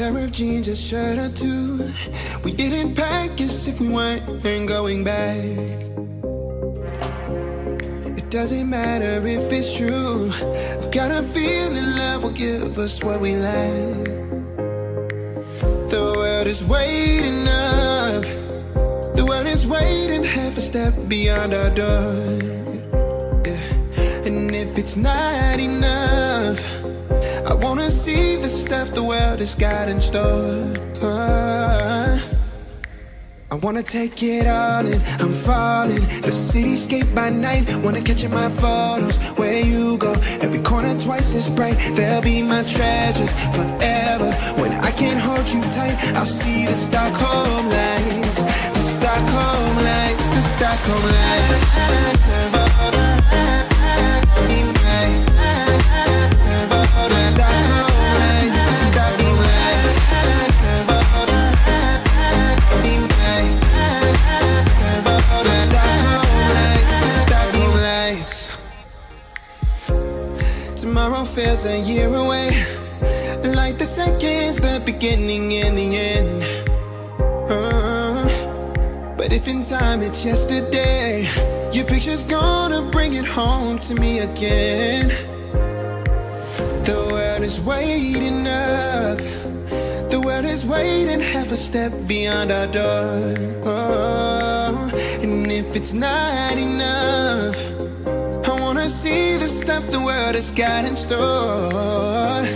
pair of jeans, a shirt or two. We didn't pack as if we weren't going back. It doesn't matter if it's true. I've got a feeling love will give us what we lack. The world is waiting up. The world is waiting half a step beyond our door. Yeah. And if it's not enough, I wanna see the stuff the world has got in store. I wanna take it all in, I'm falling. The cityscape by night, wanna catch in my photos. Where you go, every corner twice as bright. They'll be my treasures forever. When I can't hold you tight, I'll see the Stockholm lights. The Stockholm lights, the Stockholm lights. Tomorrow feels a year away, like the seconds, the beginning and the end. But if in time it's yesterday, your picture's gonna bring it home to me again. The world is waiting up. The world is waiting half a step beyond our door. And if it's not enough, I wanna see the stuff the world has got in store.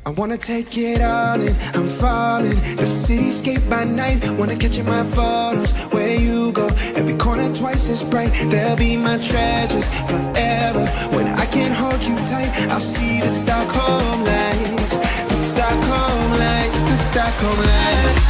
I wanna take it all in, I'm falling. The cityscape by night, wanna catch in my photos. Where you go, every corner twice as bright. They'll be my treasures forever. When I can't hold you tight, I'll see the Stockholm lights. The Stockholm lights, the Stockholm lights.